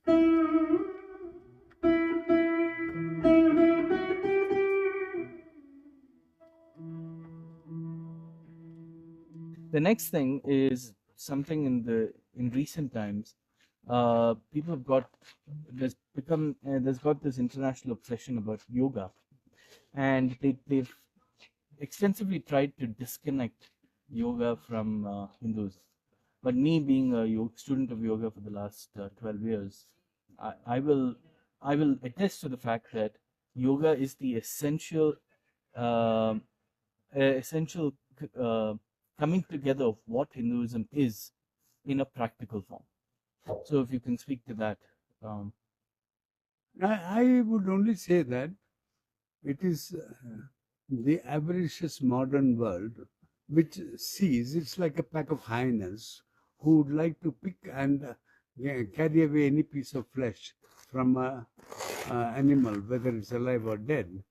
The next thing is something in recent times. People have got there's got this international obsession about yoga, and they've extensively tried to disconnect yoga from Hinduism. But me being a student of yoga for the last 12 years, I, I will I will attest to the fact that yoga is the um essential uh, coming together of what Hinduism is in a practical form. So if you can speak to that. Um, I would only say that it is the avaricious modern world which sees it's like a pack of hyenas who would like to pick and carry away any piece of flesh from a animal, whether it's alive or dead.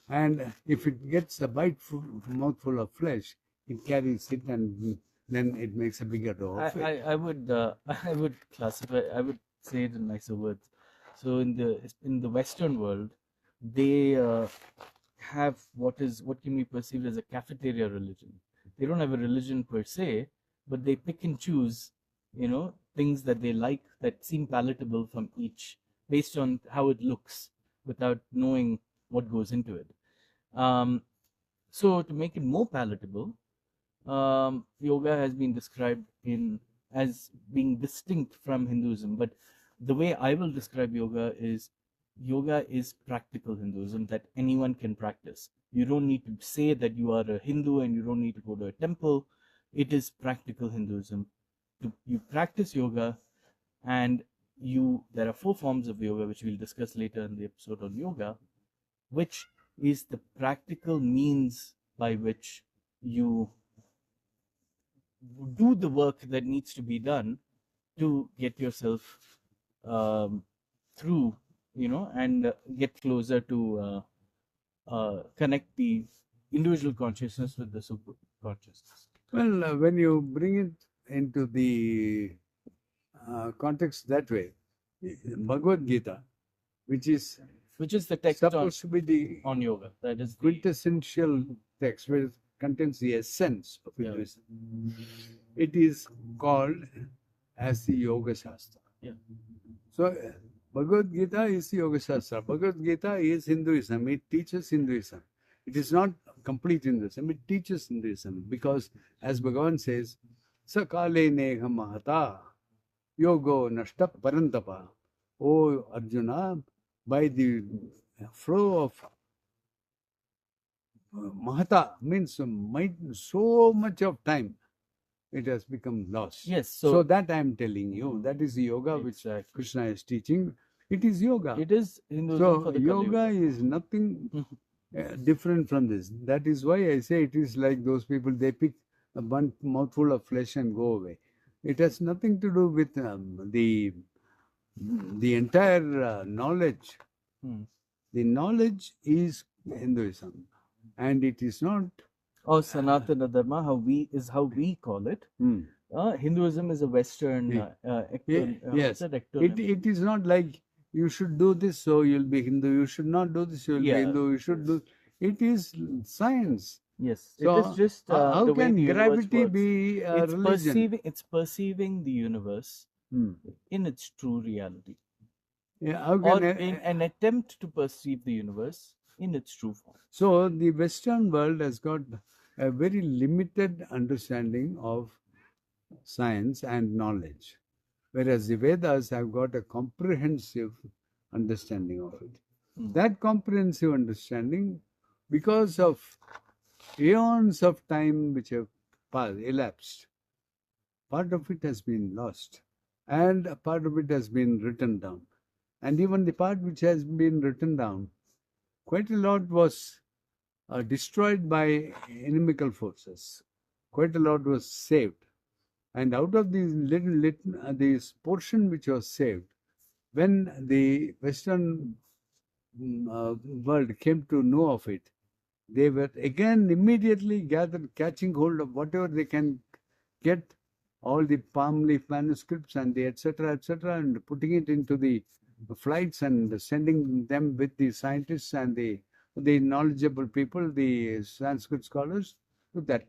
And if it gets a mouthful of flesh, it carries it and then it makes a bigger dough of it. I would I would classify, I would say it in nicer words. So in the Western world, they have what can be perceived as a cafeteria religion. They don't have a religion per se, but they pick and choose, things that they like that seem palatable from each, based on how it looks, without knowing what goes into it. So to make it more palatable, yoga has been described as being distinct from Hinduism. But the way I will describe yoga is practical Hinduism that anyone can practice. You don't need to say that you are a Hindu and you don't need to go to a temple. It is practical Hinduism. You practice yoga, and there are 4 forms of yoga, which we'll discuss later in the episode on yoga, which is the practical means by which you do the work that needs to be done to get yourself through, and get closer to connect the individual consciousness with the super consciousness. Well, when you bring it into the context that way, Bhagavad Gita, which is the text supposed to be the on yoga, that is quintessential text, which contains the essence of Hinduism. It is called as the Yoga Shastra. Yeah. So Bhagavad Gita is the Yoga Shastra. Bhagavad Gita is Hinduism. It teaches Hinduism. It is not complete Hinduism. It teaches Hinduism because, as Bhagavan says, Sakale neha mahata yogo nashta parantapa. O Arjuna, by the flow of mahata means so much of time, it has become lost. Yes. So that I am telling you, that is the yoga which Krishna is teaching. It is yoga. It is Hinduism for the yoga is nothing different from this. That is why I say it is like those people, they pick a mouthful of flesh and go away. It has nothing to do with the entire knowledge. The knowledge is Hinduism, and it is not. Sanatana Dharma, how we call it. Hinduism is a Western. Yes, it is not like you should do this so you'll be Hindu. You should not do this, you'll be Hindu. You should do. It is science. Yes, so it is just how the can way the gravity works. be a religion? It's perceiving the universe in its true reality. Yeah, how can in an attempt to perceive the universe in its true form. So the Western world has got a very limited understanding of science and knowledge, whereas the Vedas have got a comprehensive understanding of it. That comprehensive understanding, because of eons of time which have elapsed, part of it has been lost and a part of it has been written down. And even the part which has been written down, quite a lot was destroyed by inimical forces. Quite a lot was saved. And out of these this portion which was saved, when the Western world came to know of it, they were again immediately catching hold of whatever they can get all the palm leaf manuscripts and the etc. etc. and putting it into the flights and sending them with the scientists and the knowledgeable people, the Sanskrit scholars, to that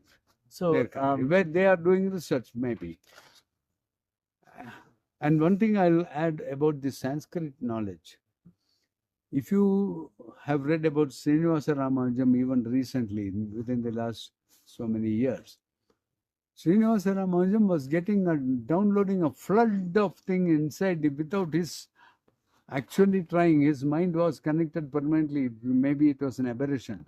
their So, country where they are doing research maybe. And one thing I'll add about the Sanskrit knowledge. If you have read about Srinivasa Ramanujam even recently, within the last so many years, Srinivasa Ramanujam was downloading a flood of thing inside without his actually trying. His mind was connected permanently. Maybe it was an aberration.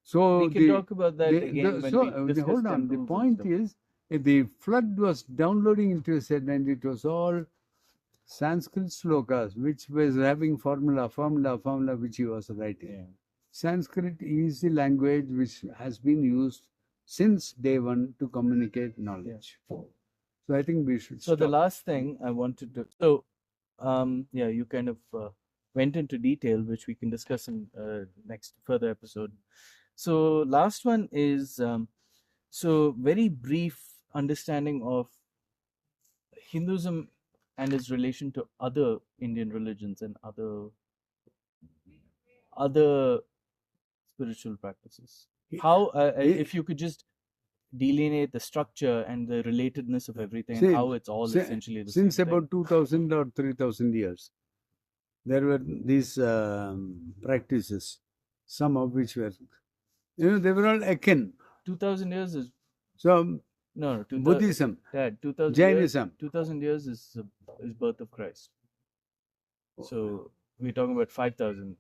So we can talk about that again when we discuss hold on. The temples and point stuff. is, the flood was downloading into his head, and it was all Sanskrit slokas, which was having formula, which he was writing. Yeah. Sanskrit is the language which has been used since day one to communicate knowledge. So I think we should. So the stop. last thing I wanted to, so yeah, you kind of went into detail, which we can discuss in next further episode. So last one is so very brief understanding of Hinduism and its relation to other Indian religions and other spiritual practices. How, if you could just delineate the structure and the relatedness of everything and how it's all essentially the since same about 2000 or 3000 years, there were these practices, some of which were, they were all akin. 2000 years is So no, Buddhism, 2000 Jainism. years, 2000 years is birth of Christ. So we're talking about 5000.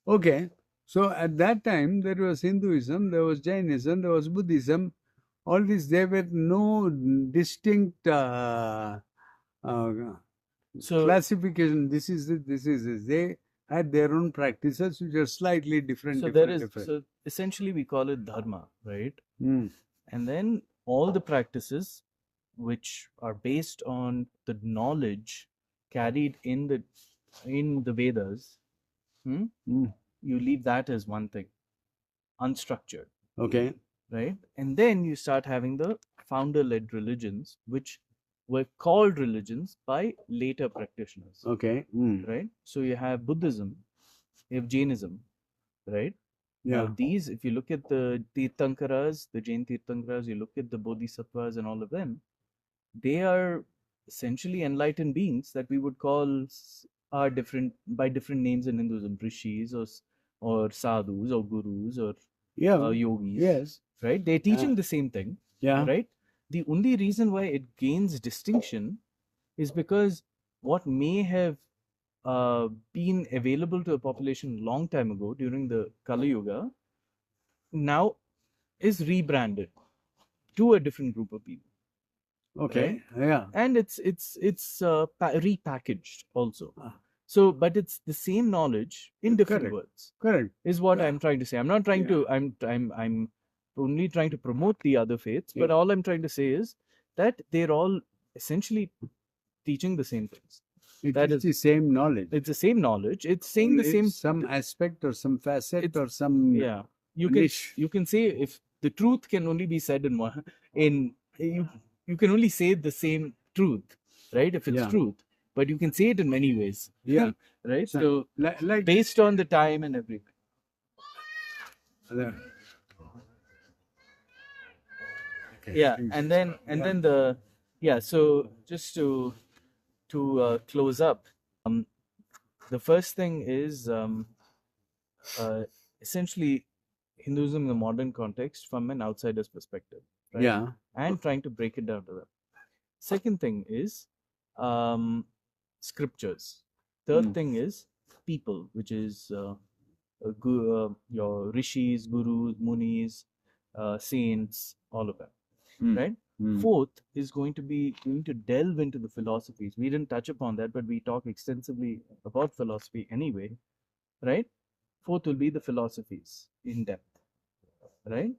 Okay. So at that time, there was Hinduism, there was Jainism, there was Buddhism. All these, there were no distinct classification. This is it, this is it. They had their own practices which are slightly different. So different. so essentially we call it Dharma, right? Mm. And then all the practices which are based on the knowledge carried in the Vedas, you leave that as one thing, unstructured. Okay. Right? And then you start having the founder-led religions, which were called religions by later practitioners. Okay. Right? So you have Buddhism, you have Jainism, right? Yeah. Now these, if you look at the Tirthankaras, the Jain Tirthankaras, you look at the Bodhisattvas and all of them, they are essentially enlightened beings that we would call are different by different names in Hinduism, rishis or sadhus or gurus or yogis. Yes. Right? They're teaching the same thing. Yeah. Right? The only reason why it gains distinction is because what may have been available to a population long time ago during the Kali Yuga now is rebranded to a different group of people. Okay. Right? Yeah. And it's repackaged also. So, but it's the same knowledge in different words. Correct. Is what I'm trying to say. I'm not trying to. I'm only trying to promote the other faiths. But all I'm trying to say is that they're all essentially teaching the same things. It's the same knowledge. It's the same knowledge. It's saying the same some aspect or some facet or some You can say if the truth can only be said in one you can only say the same truth, right? If it's truth, but you can say it in many ways. Yeah. Right. So like based on the time and everything. Okay. Yeah, and then the So just to close up, the first thing is essentially Hinduism in the modern context from an outsider's perspective, right? Yeah. And trying to break it down to them. Second thing is scriptures. Third thing is people, which is your rishis, gurus, munis, saints, all of that, right? Fourth is going to delve into the philosophies. We didn't touch upon that, but we talk extensively about philosophy anyway, right? Fourth will be the philosophies in depth, right?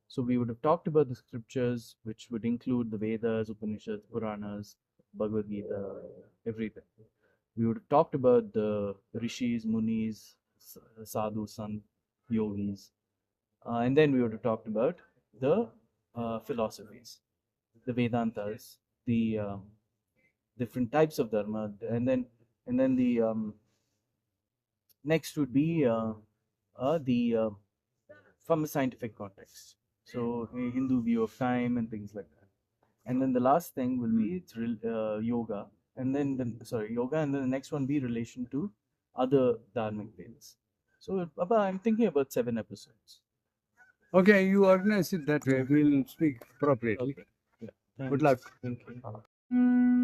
So we would have talked about the scriptures, which would include the Vedas, Upanishads, Puranas, Bhagavad Gita, everything. We would have talked about the rishis, munis, sadhu, sant, yogis, and then we would have talked about the philosophies, the Vedantas, the different types of dharma, and then the next would be the from a scientific context. So a Hindu view of time and things like that. And then the last thing will be it's yoga, and then yoga, and then the next one be relation to other dharmic faiths. So I'm thinking about 7 episodes. Okay, you organize it that way. We'll speak appropriately. Okay. Yeah. Good luck. Thank you.